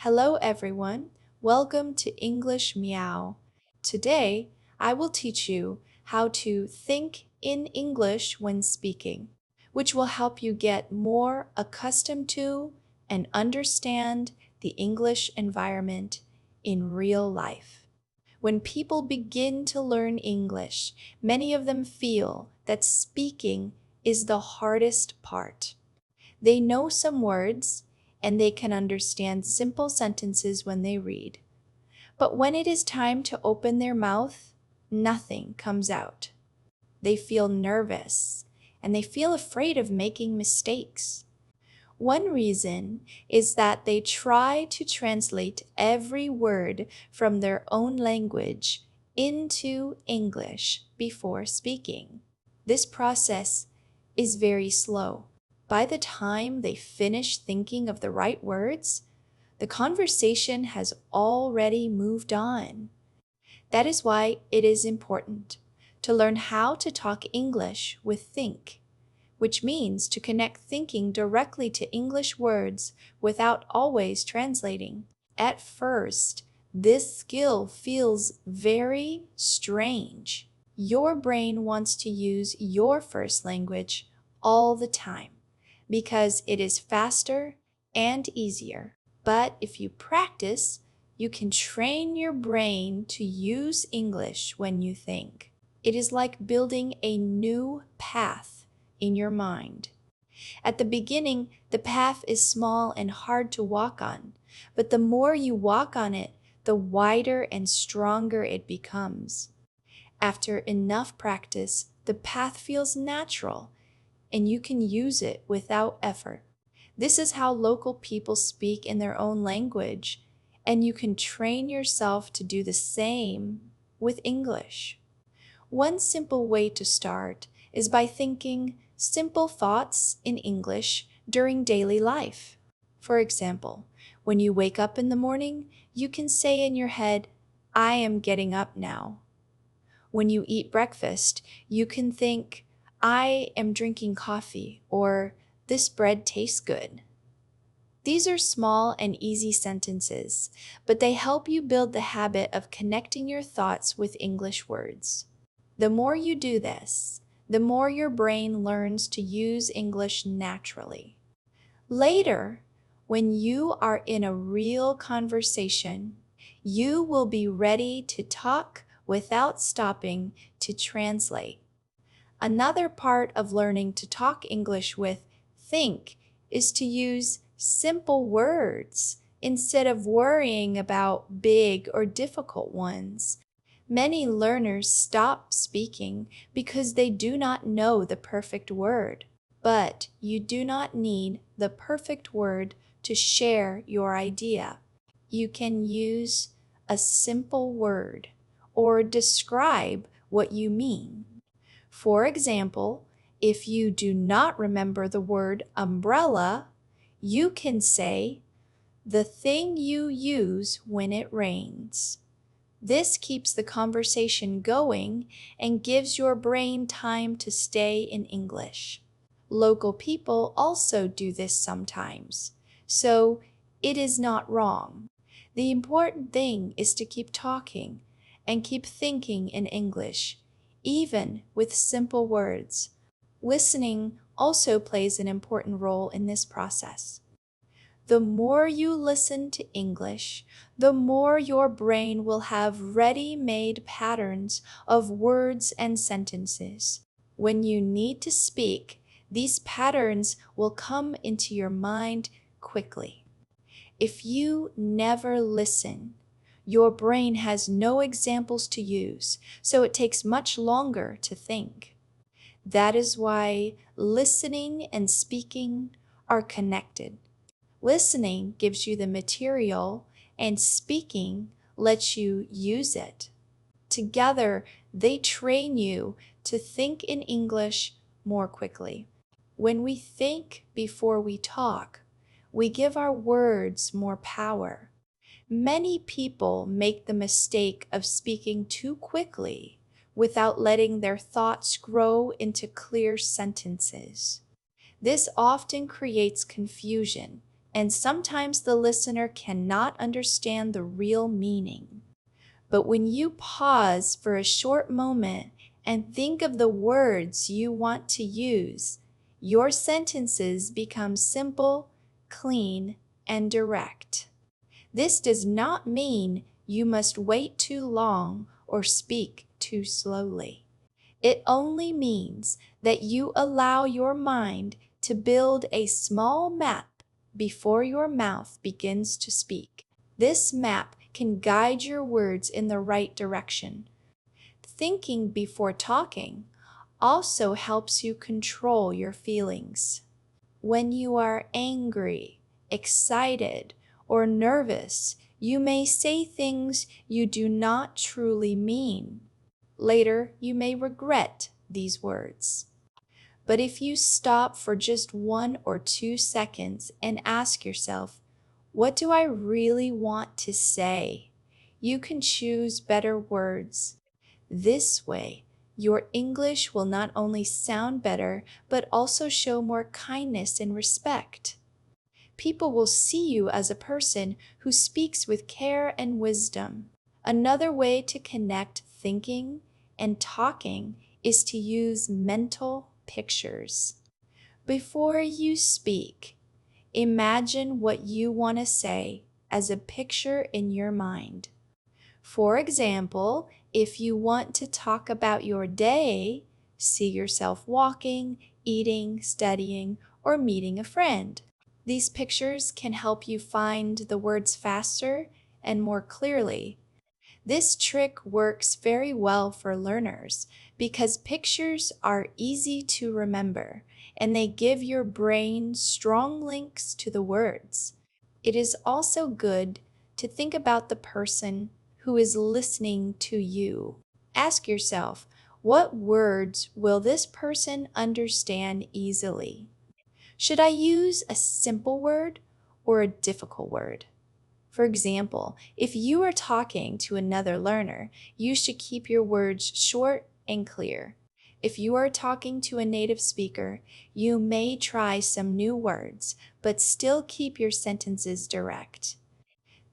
Hello everyone, welcome to English Meow. Today, I will teach you how to think in English when speaking, which will help you get more accustomed to and understand the English environment in real life. When people begin to learn English, many of them feel that speaking is the hardest part. They know some words and they can understand simple sentences when they read. But when it is time to open their mouth, nothing comes out. They feel nervous and they feel afraid of making mistakes. One reason is that they try to translate every word from their own language into English before speaking. This process is very slow. By the time they finish thinking of the right words, the conversation has already moved on. That is why it is important to learn how to talk English with think, which means to connect thinking directly to English words without always translating. At first, this skill feels very strange. Your brain wants to use your first language all the time because it is faster and easier. But if you practice, you can train your brain to use English when you think. It is like building a new path in your mind. At the beginning, the path is small and hard to walk on, but the more you walk on it, the wider and stronger it becomes. After enough practice, the path feels natural and you can use it without effort. This is how local people speak in their own language, and you can train yourself to do the same with English. One simple way to start is by thinking simple thoughts in English during daily life. For example, when you wake up in the morning, you can say in your head, "I am getting up now." When you eat breakfast, you can think, "I am drinking coffee," or "This bread tastes good." These are small and easy sentences, but they help you build the habit of connecting your thoughts with English words. The more you do this, the more your brain learns to use English naturally. Later, when you are in a real conversation, you will be ready to talk without stopping to translate. Another part of learning to talk English with think is to use simple words instead of worrying about big or difficult ones. Many learners stop speaking because they do not know the perfect word. But you do not need the perfect word to share your idea. You can use a simple word or describe what you mean. For example, if you do not remember the word umbrella, you can say, "the thing you use when it rains." This keeps the conversation going and gives your brain time to stay in English. Local people also do this sometimes, so it is not wrong. The important thing is to keep talking and keep thinking in English, even with simple words. Listening also plays an important role in this process. The more you listen to English, the more your brain will have ready-made patterns of words and sentences. When you need to speak, these patterns will come into your mind quickly. If you never listen, your brain has no examples to use, so it takes much longer to think. That is why listening and speaking are connected. Listening gives you the material, and speaking lets you use it. Together, they train you to think in English more quickly. When we think before we talk, we give our words more power. Many people make the mistake of speaking too quickly without letting their thoughts grow into clear sentences. This often creates confusion and sometimes the listener cannot understand the real meaning. But when you pause for a short moment and think of the words you want to use, your sentences become simple, clean, and direct. This does not mean you must wait too long or speak too slowly. It only means that you allow your mind to build a small map before your mouth begins to speak. This map can guide your words in the right direction. Thinking before talking also helps you control your feelings. When you are angry, excited, or nervous, you may say things you do not truly mean. Later, you may regret these words. But if you stop for just 1 or 2 seconds and ask yourself, what do I really want to say? You can choose better words. This way, your English will not only sound better, but also show more kindness and respect. People will see you as a person who speaks with care and wisdom. Another way to connect thinking and talking is to use mental pictures. Before you speak, imagine what you want to say as a picture in your mind. For example, if you want to talk about your day, see yourself walking, eating, studying, or meeting a friend. These pictures can help you find the words faster and more clearly. This trick works very well for learners because pictures are easy to remember and they give your brain strong links to the words. It is also good to think about the person who is listening to you. Ask yourself, what words will this person understand easily? Should I use a simple word or a difficult word? For example, if you are talking to another learner, you should keep your words short and clear. If you are talking to a native speaker, you may try some new words, but still keep your sentences direct.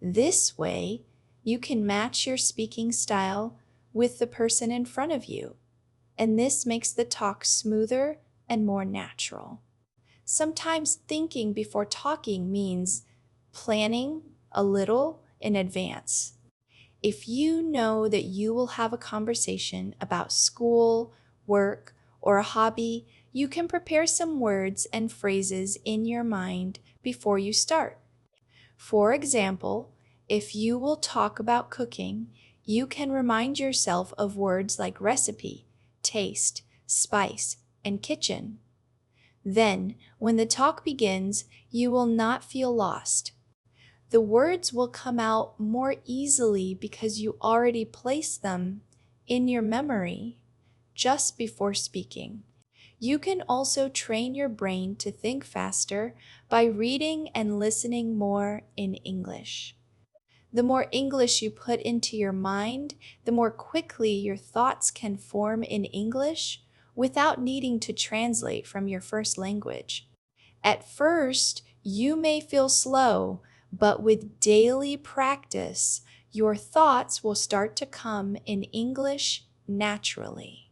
This way, you can match your speaking style with the person in front of you, and this makes the talk smoother and more natural. Sometimes thinking before talking means planning a little in advance. If you know that you will have a conversation about school, work, or a hobby, you can prepare some words and phrases in your mind before you start. For example, if you will talk about cooking, you can remind yourself of words like recipe, taste, spice, and kitchen. Then, when the talk begins, you will not feel lost. The words will come out more easily because you already placed them in your memory just before speaking. You can also train your brain to think faster by reading and listening more in English. The more English you put into your mind, the more quickly your thoughts can form in English without needing to translate from your first language. At first, you may feel slow, but with daily practice, your thoughts will start to come in English naturally.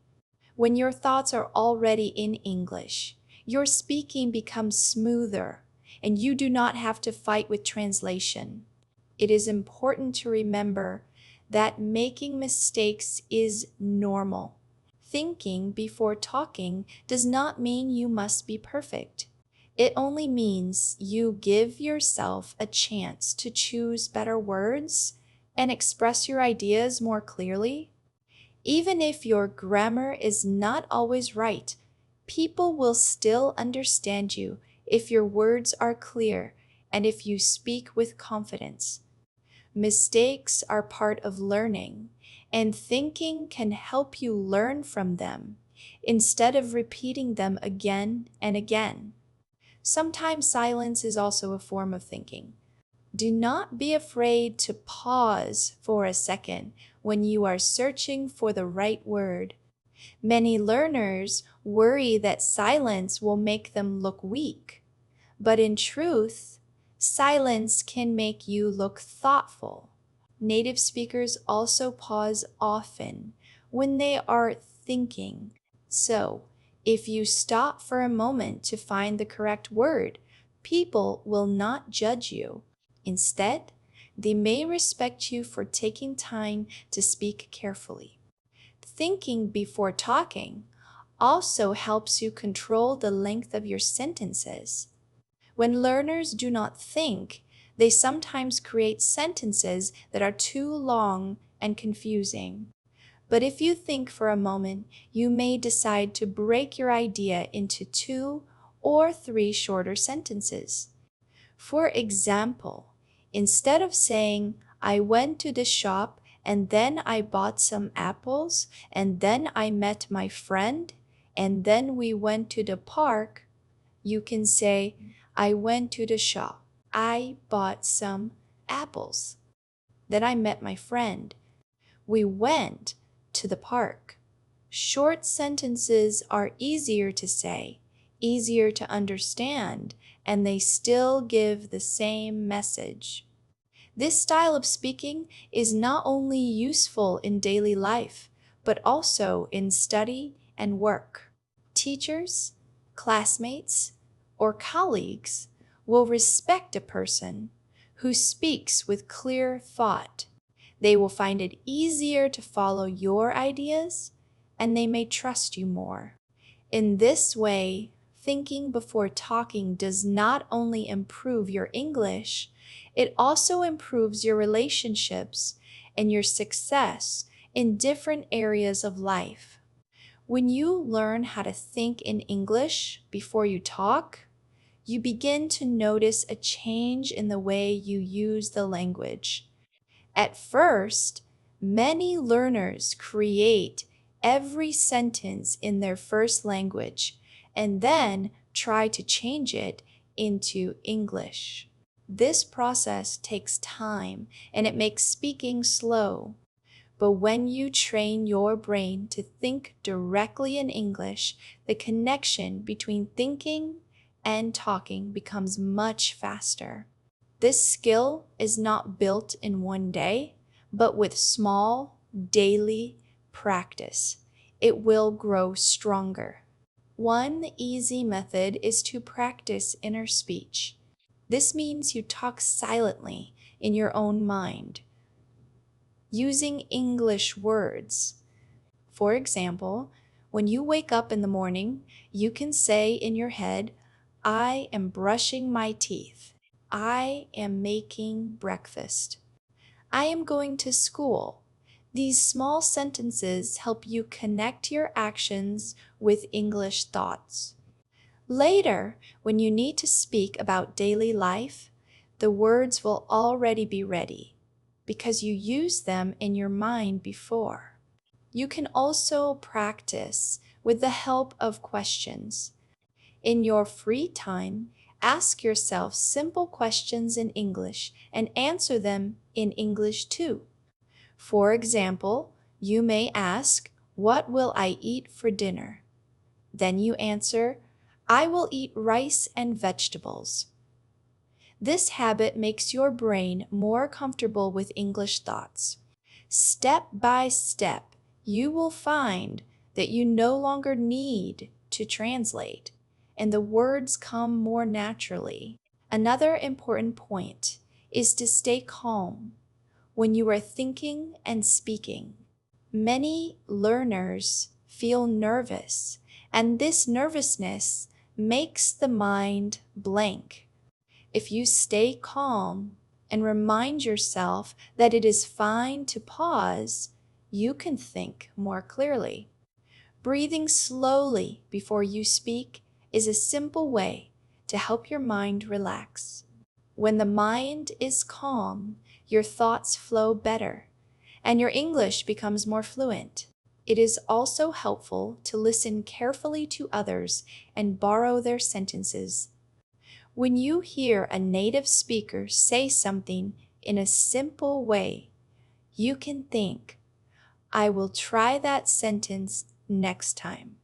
When your thoughts are already in English, your speaking becomes smoother, and you do not have to fight with translation. It is important to remember that making mistakes is normal. Thinking before talking does not mean you must be perfect. It only means you give yourself a chance to choose better words and express your ideas more clearly. Even if your grammar is not always right, people will still understand you if your words are clear and if you speak with confidence. Mistakes are part of learning, and thinking can help you learn from them instead of repeating them again and again. Sometimes silence is also a form of thinking. Do not be afraid to pause for a second when you are searching for the right word. Many learners worry that silence will make them look weak, but in truth, Silence can make you look thoughtful. Native speakers also pause often when they are thinking. So, if you stop for a moment to find the correct word, people will not judge you. Instead, they may respect you for taking time to speak carefully. Thinking before talking also helps you control the length of your sentences. When learners do not think, they sometimes create sentences that are too long and confusing. But if you think for a moment, you may decide to break your idea into 2 or 3 shorter sentences. For example, instead of saying, I went to the shop and then I bought some apples and then I met my friend and then we went to the park, you can say, I went to the shop. I bought some apples. Then I met my friend. We went to the park. Short sentences are easier to say, easier to understand, and they still give the same message. This style of speaking is not only useful in daily life, but also in study and work. Teachers, classmates, or colleagues will respect a person who speaks with clear thought. They will find it easier to follow your ideas, and they may trust you more. In this way, thinking before talking does not only improve your English, it also improves your relationships and your success in different areas of life. When you learn how to think in English before you talk, you begin to notice a change in the way you use the language. At first, many learners create every sentence in their first language and then try to change it into English. This process takes time and it makes speaking slow. But when you train your brain to think directly in English, the connection between thinking and talking becomes much faster. This skill is not built in one day, but with small, daily practice, it will grow stronger. One easy method is to practice inner speech. This means you talk silently in your own mind, using English words. For example, when you wake up in the morning, you can say in your head, I am brushing my teeth. I am making breakfast. I am going to school. These small sentences help you connect your actions with English thoughts. Later, when you need to speak about daily life, the words will already be ready because you used them in your mind before. You can also practice with the help of questions. In your free time, ask yourself simple questions in English and answer them in English too. For example, you may ask, what will I eat for dinner? Then you answer, I will eat rice and vegetables. This habit makes your brain more comfortable with English thoughts. Step by step, you will find that you no longer need to translate, and the words come more naturally. Another important point is to stay calm when you are thinking and speaking. Many learners feel nervous, and this nervousness makes the mind blank. If you stay calm and remind yourself that it is fine to pause, you can think more clearly. Breathing slowly before you speak is a simple way to help your mind relax. When the mind is calm, your thoughts flow better, and your English becomes more fluent. It is also helpful to listen carefully to others and borrow their sentences. When you hear a native speaker say something in a simple way, you can think, I will try that sentence next time.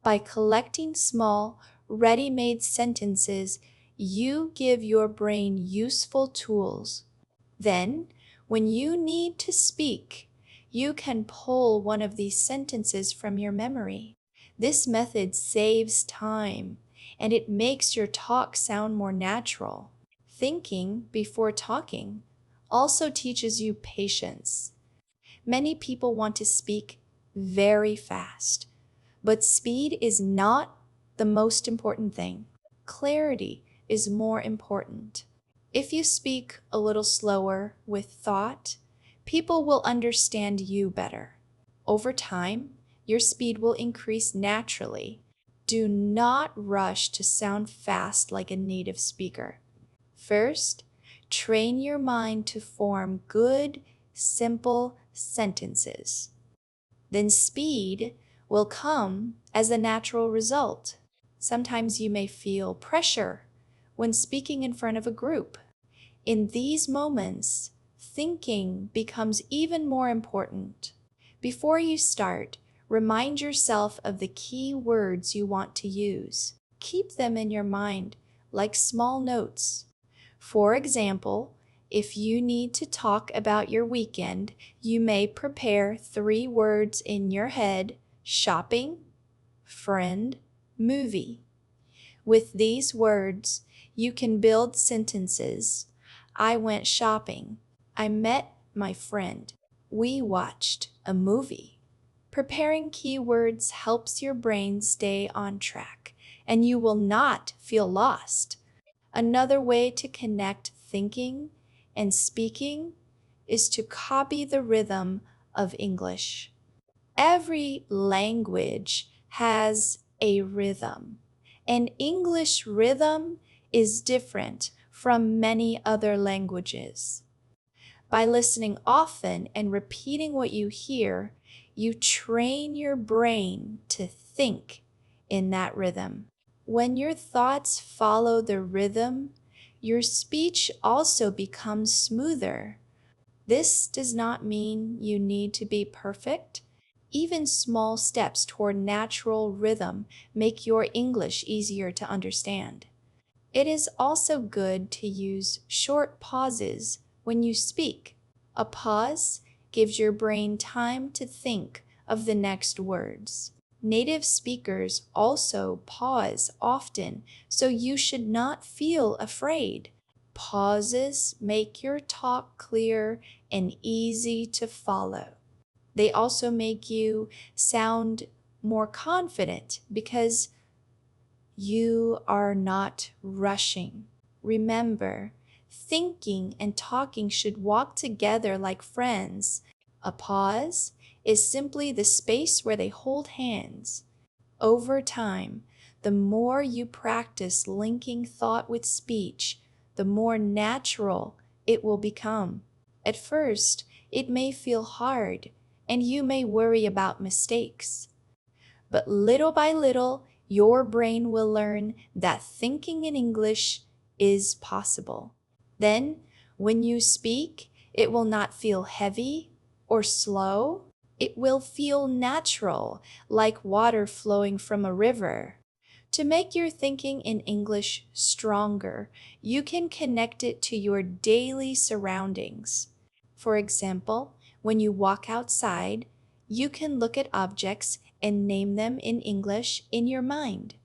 By collecting small, ready-made sentences, You give your brain useful tools. Then, when you need to speak, you can pull one of these sentences from your memory. This method saves time and it makes your talk sound more natural. Thinking before talking also teaches you patience. Many people want to speak very fast, but speed is not the most important thing. Clarity is more important. If you speak a little slower with thought, people will understand you better. Over time, your speed will increase naturally. Do not rush to sound fast like a native speaker. First, train your mind to form good, simple sentences. Then speed will come as a natural result. Sometimes you may feel pressure when speaking in front of a group. In these moments, thinking becomes even more important. Before you start, remind yourself of the key words you want to use. Keep them in your mind like small notes. For example, if you need to talk about your weekend, you may prepare 3 words in your head: shopping, friend, movie. With these words, you can build sentences. I went shopping. I met my friend. We watched a movie. Preparing keywords helps your brain stay on track, and you will not feel lost. Another way to connect thinking and speaking is to copy the rhythm of English. Every language has a rhythm, and English rhythm is different from many other languages. By listening often and repeating what you hear, you train your brain to think in that rhythm. When your thoughts follow the rhythm, your speech also becomes smoother. This does not mean you need to be perfect. Even small steps toward natural rhythm make your English easier to understand. It is also good to use short pauses when you speak. A pause gives your brain time to think of the next words. Native speakers also pause often, so you should not feel afraid. Pauses make your talk clear and easy to follow. They also make you sound more confident because you are not rushing. Remember, thinking and talking should walk together like friends. A pause is simply the space where they hold hands. Over time, the more you practice linking thought with speech, the more natural it will become. At first, it may feel hard, and you may worry about mistakes. But little by little, your brain will learn that thinking in English is possible. Then, when you speak, it will not feel heavy or slow. It will feel natural, like water flowing from a river. To make your thinking in English stronger, you can connect it to your daily surroundings. For example, when you walk outside, you can look at objects and name them in English in your mind.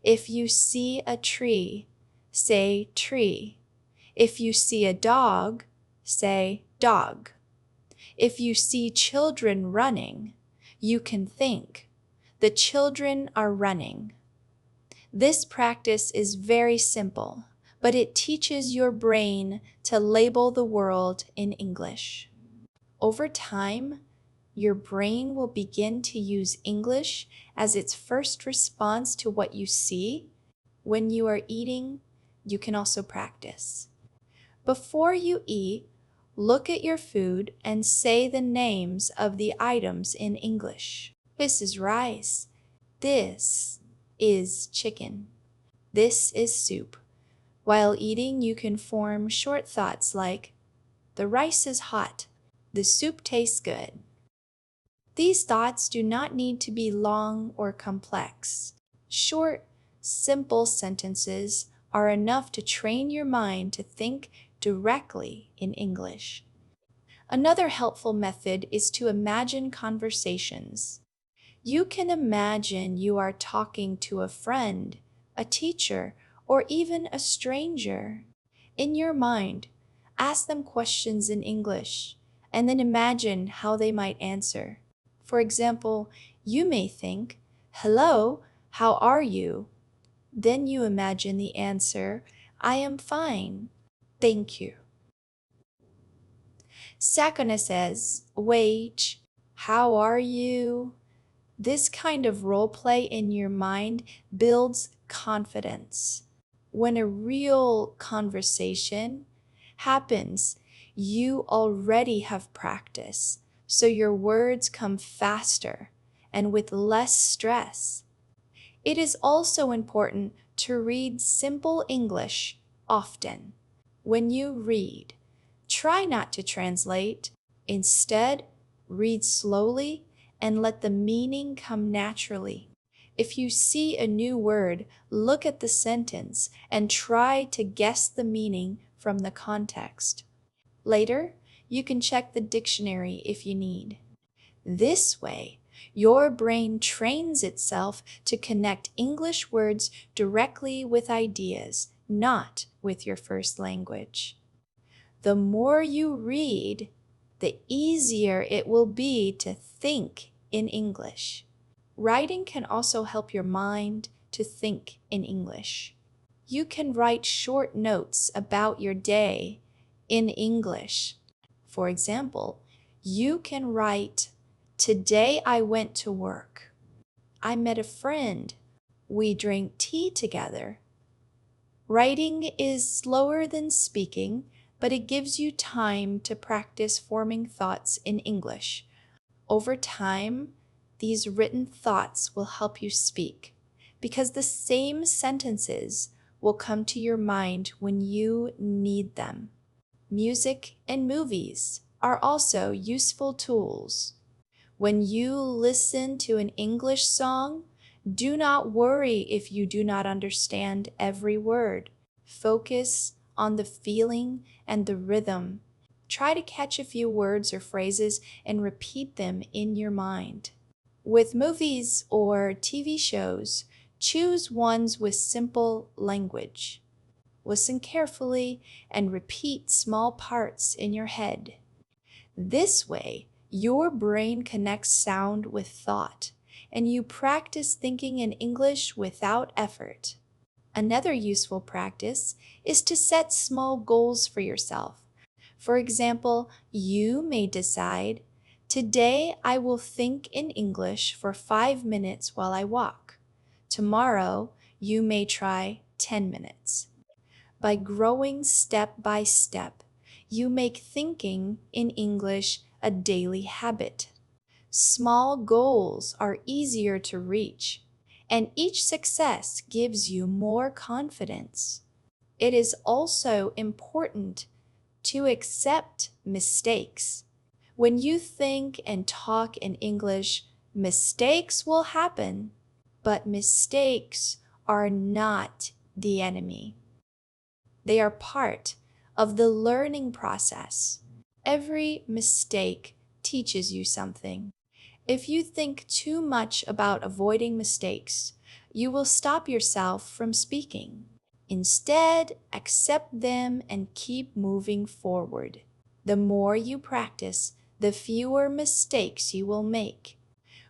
If you see a tree, say tree. If you see a dog, say dog. If you see children running, you can think, the children are running. This practice is very simple, but it teaches your brain to label the world in English. Over time, your brain will begin to use English as its first response to what you see. When you are eating, you can also practice. Before you eat, look at your food and say the names of the items in English. This is rice. This is chicken. This is soup. While eating, you can form short thoughts like, the rice is hot. The soup tastes good. These thoughts do not need to be long or complex. Short, simple sentences are enough to train your mind to think directly in English. Another helpful method is to imagine conversations. You can imagine you are talking to a friend, a teacher, or even a stranger. In your mind, ask them questions in English and then imagine how they might answer. For example, you may think, "Hello, how are you?" Then you imagine the answer, "I am fine. Thank you." Sakana says, "Wait, how are you?" This kind of role play in your mind builds confidence. When a real conversation happens, you already have practice, so your words come faster and with less stress. It is also important to read simple English often. When you read, try not to translate. Instead, read slowly and let the meaning come naturally. If you see a new word, look at the sentence and try to guess the meaning from the context. Later, you can check the dictionary if you need. This way, your brain trains itself to connect English words directly with ideas, not with your first language. The more you read, the easier it will be to think in English. Writing can also help your mind to think in English. You can write short notes about your day in English. For example, you can write, "Today I went to work. I met a friend. We drank tea together." Writing is slower than speaking, but it gives you time to practice forming thoughts in English. Over time, these written thoughts will help you speak, because the same sentences will come to your mind when you need them. Music and movies are also useful tools. When you listen to an English song, do not worry if you do not understand every word. Focus on the feeling and the rhythm. Try to catch a few words or phrases and repeat them in your mind. With movies or TV shows, choose ones with simple language. Listen carefully and repeat small parts in your head. This way, your brain connects sound with thought, and you practice thinking in English without effort. Another useful practice is to set small goals for yourself. For example, you may decide, "Today I will think in English for 5 minutes while I walk." Tomorrow, you may try 10 minutes. By growing step by step, you make thinking in English a daily habit. Small goals are easier to reach, and each success gives you more confidence. It is also important to accept mistakes. When you think and talk in English, mistakes will happen, but mistakes are not the enemy. They are part of the learning process. Every mistake teaches you something. If you think too much about avoiding mistakes, you will stop yourself from speaking. Instead, accept them and keep moving forward. The more you practice, the fewer mistakes you will make.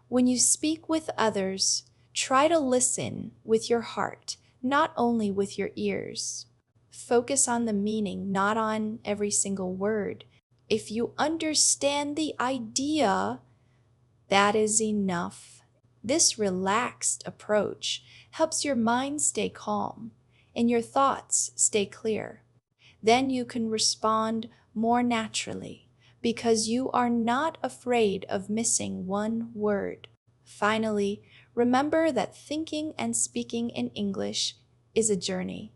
When you speak with others, try to listen with your heart, not only with your ears. Focus on the meaning, not on every single word. If you understand the idea, that is enough. This relaxed approach helps your mind stay calm and your thoughts stay clear. Then you can respond more naturally because you are not afraid of missing one word. Finally, remember that thinking and speaking in English is a journey.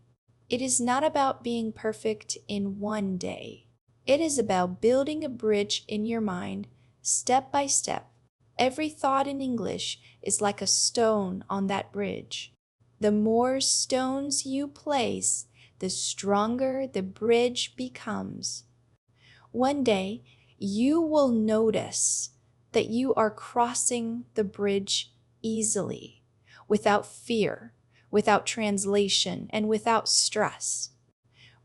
It is not about being perfect in one day. It is about building a bridge in your mind, step by step. Every thought in English is like a stone on that bridge. The more stones you place, the stronger the bridge becomes. One day, you will notice that you are crossing the bridge easily, without fear, without translation, and without stress.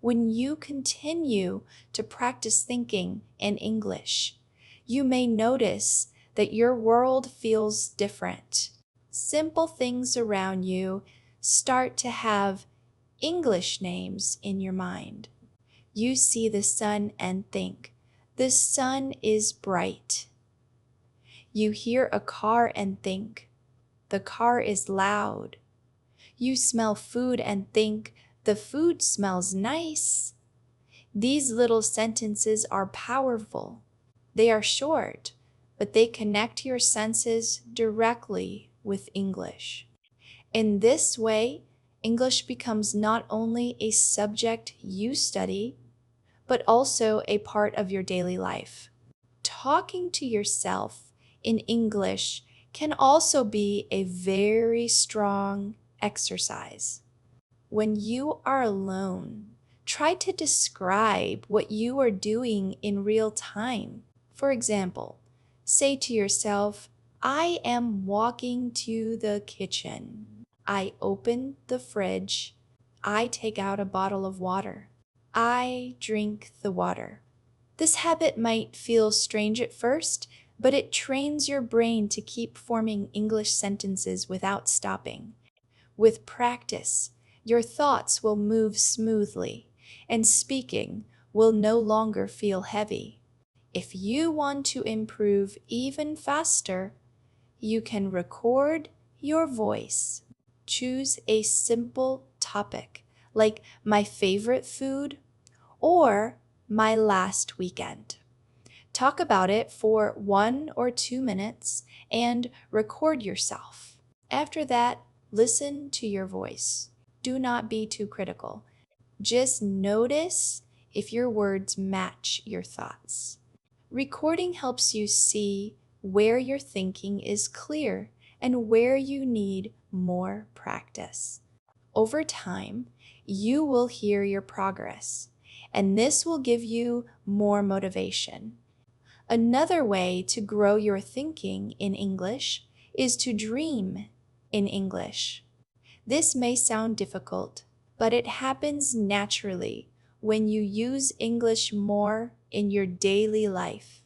When you continue to practice thinking in English, you may notice that your world feels different. Simple things around you start to have English names in your mind. You see the sun and think, the sun is bright. You hear a car and think, the car is loud. You smell food and think, the food smells nice. These little sentences are powerful. They are short, but they connect your senses directly with English. In this way, English becomes not only a subject you study, but also a part of your daily life. Talking to yourself in English can also be a very strong exercise. When you are alone, try to describe what you are doing in real time. For example, say to yourself, I am walking to the kitchen. I open the fridge. I take out a bottle of water. I drink the water. This habit might feel strange at first, but it trains your brain to keep forming English sentences without stopping. With practice, your thoughts will move smoothly, and speaking will no longer feel heavy. If you want to improve even faster, you can record your voice. Choose a simple topic, like my favorite food or my last weekend. Talk about it for 1 or 2 minutes and record yourself. After that, listen to your voice. Do not be too critical. Just notice if your words match your thoughts. Recording helps you see where your thinking is clear and where you need more practice. Over time, you will hear your progress, and this will give you more motivation. Another way to grow your thinking in English is to dream in English. This may sound difficult, but it happens naturally when you use English more in your daily life.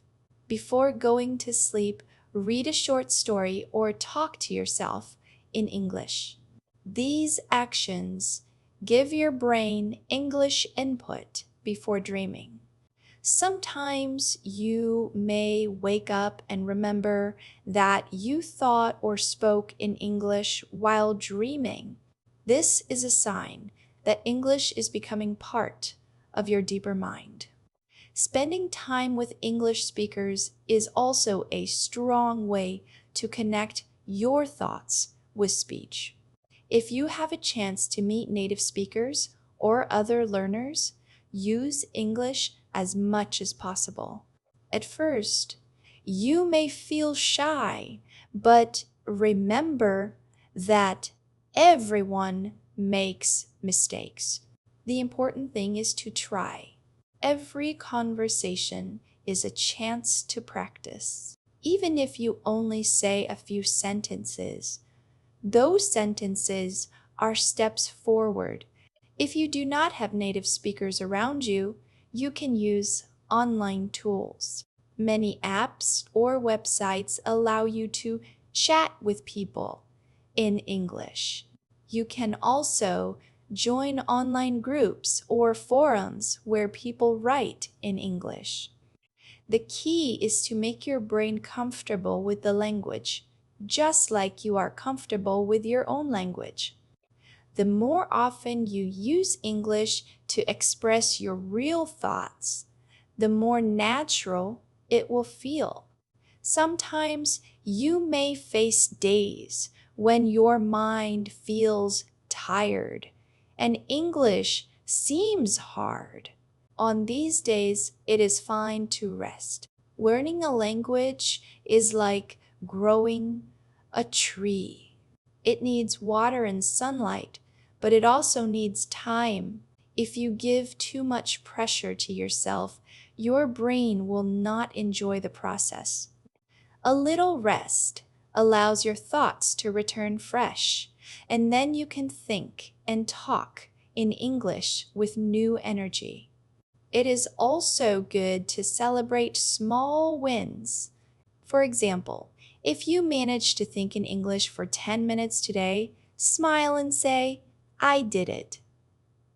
Before going to sleep, read a short story or talk to yourself in English. These actions give your brain English input before dreaming. Sometimes you may wake up and remember that you thought or spoke in English while dreaming. This is a sign that English is becoming part of your deeper mind. Spending time with English speakers is also a strong way to connect your thoughts with speech. If you have a chance to meet native speakers or other learners, use English as much as possible. At first, you may feel shy, but remember that everyone makes mistakes. The important thing is to try. Every conversation is a chance to practice. Even if you only say a few sentences, those sentences are steps forward. If you do not have native speakers around you, you can use online tools. Many apps or websites allow you to chat with people in English. You can also join online groups or forums where people write in English. The key is to make your brain comfortable with the language, just like you are comfortable with your own language. The more often you use English to express your real thoughts, the more natural it will feel. Sometimes you may face days when your mind feels tired and English seems hard. On these days, it is fine to rest. Learning a language is like growing a tree. It needs water and sunlight, but it also needs time. If you give too much pressure to yourself, your brain will not enjoy the process. A little rest allows your thoughts to return fresh, and then you can think and talk in English with new energy. It is also good to celebrate small wins. For example, if you manage to think in English for 10 minutes today, smile and say, "I did it."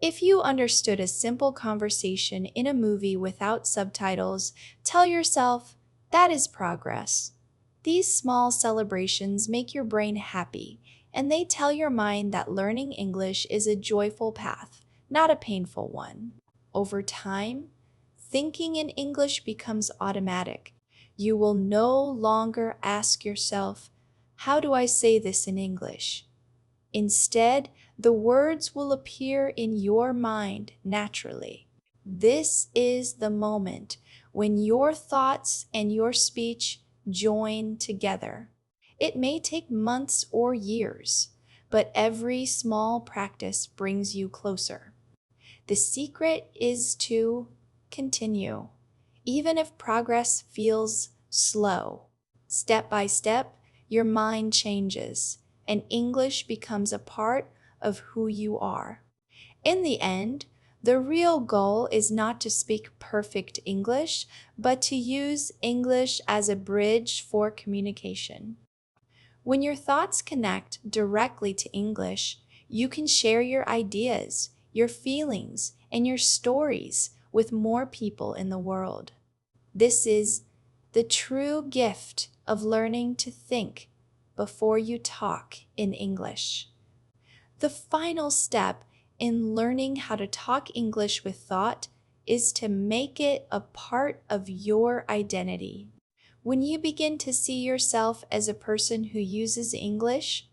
If you understood a simple conversation in a movie without subtitles, tell yourself, "That is progress." These small celebrations make your brain happy, and they tell your mind that learning English is a joyful path, not a painful one. Over time, thinking in English becomes automatic. You will no longer ask yourself, "How do I say this in English?" Instead, the words will appear in your mind naturally. This is the moment when your thoughts and your speech join together. It may take months or years, but every small practice brings you closer. The secret is to continue, even if progress feels slow. Step by step, your mind changes, and English becomes a part of who you are. In the end, the real goal is not to speak perfect English, but to use English as a bridge for communication. When your thoughts connect directly to English, you can share your ideas, your feelings, and your stories with more people in the world. This is the true gift of learning to think before you talk in English. The final step in learning how to talk English with thought is to make it a part of your identity. When you begin to see yourself as a person who uses English,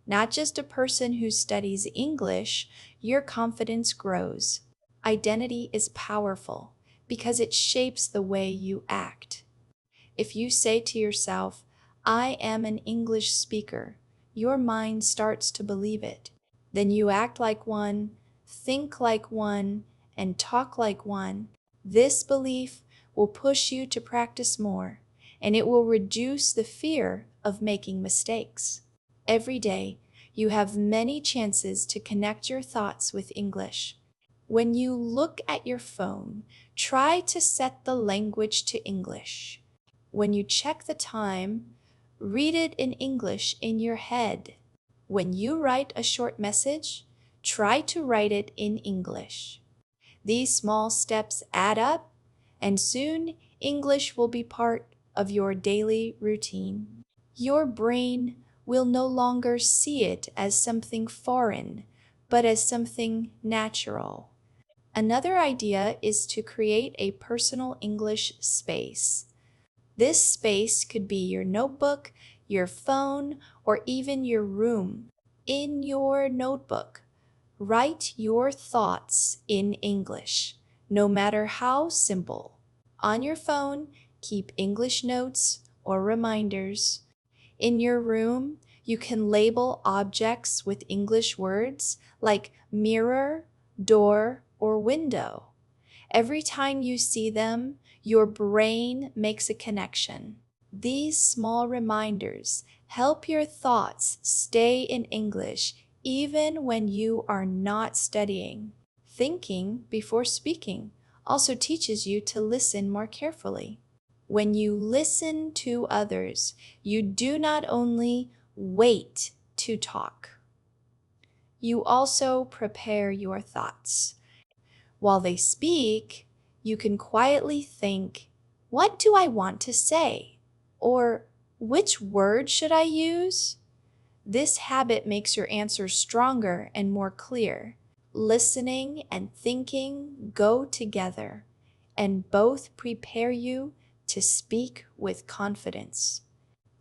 not just a person who studies English, your confidence grows. Identity is powerful because it shapes the way you act. If you say to yourself, "I am an English speaker," your mind starts to believe it. Then you act like one, think like one, and talk like one. This belief will push you to practice more, and it will reduce the fear of making mistakes. Every day, you have many chances to connect your thoughts with English. When you look at your phone, try to set the language to English. When you check the time, read it in English in your head. When you write a short message, try to write it in English. These small steps add up, and soon English will be part of your daily routine. Your brain will no longer see it as something foreign, but as something natural. Another idea is to create a personal English space. This space could be your notebook, your phone, or even your room. In your notebook, write your thoughts in English, no matter how simple. On your phone, keep English notes or reminders. In your room, you can label objects with English words like mirror, door, or window. Every time you see them, your brain makes a connection. These small reminders help your thoughts stay in English even when you are not studying. Thinking before speaking also teaches you to listen more carefully. When you listen to others, you do not only wait to talk, you also prepare your thoughts. While they speak, you can quietly think, "What do I want to say?" Or, "Which word should I use?" This habit makes your answers stronger and more clear. Listening and thinking go together, and both prepare you to speak with confidence.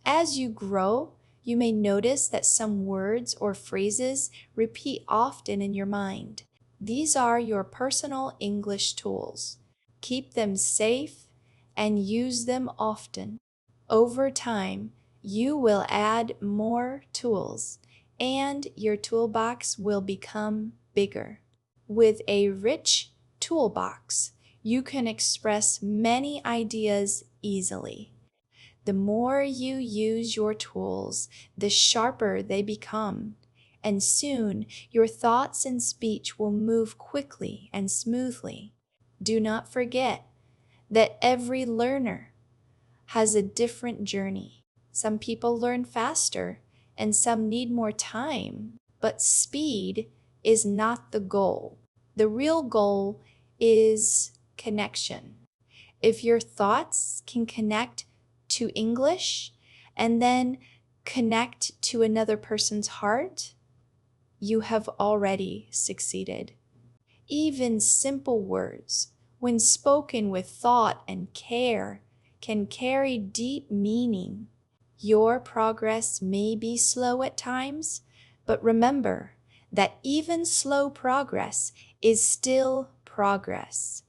As you grow, you may notice that some words or phrases repeat often in your mind. These are your personal English tools. Keep them safe and use them often. Over time, you will add more tools, and your toolbox will become bigger. With a rich toolbox, you can express many ideas easily. The more you use your tools, the sharper they become, and soon your thoughts and speech will move quickly and smoothly. Do not forget that every learner has a different journey. Some people learn faster and some need more time, but speed is not the goal. The real goal is connection. If your thoughts can connect to English and then connect to another person's heart, you have already succeeded. Even simple words, when spoken with thought and care, can carry deep meaning. Your progress may be slow at times, but remember that even slow progress is still progress.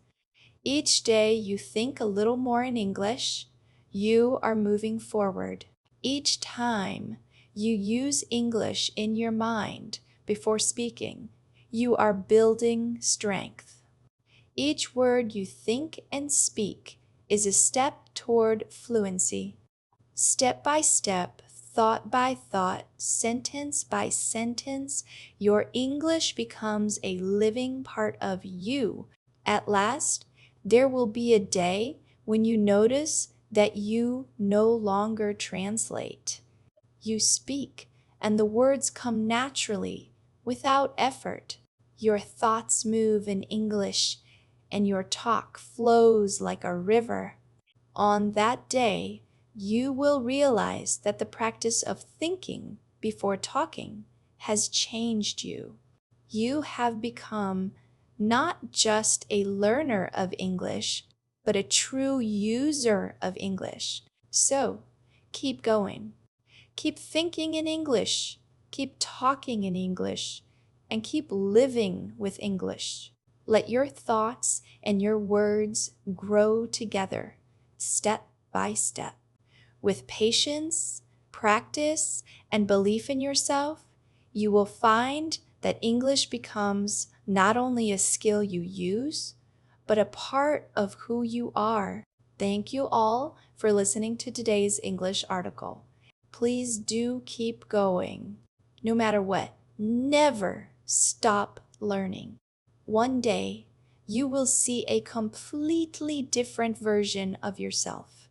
Each day you think a little more in English, you are moving forward. Each time you use English in your mind before speaking, you are building strength. Each word you think and speak is a step toward fluency. Step by step, thought by thought, sentence by sentence, your English becomes a living part of you. At last, there will be a day when you notice that you no longer translate. You speak, and the words come naturally, without effort. Your thoughts move in English, and your talk flows like a river. On that day, you will realize that the practice of thinking before talking has changed you. You have become not just a learner of English, but a true user of English. So, keep going. Keep thinking in English, keep talking in English, and keep living with English. Let your thoughts and your words grow together, step by step. With patience, practice, and belief in yourself, you will find that English becomes not only a skill you use, but a part of who you are. Thank you all for listening to today's English article. Please do keep going. No matter what, never stop learning. One day, you will see a completely different version of yourself.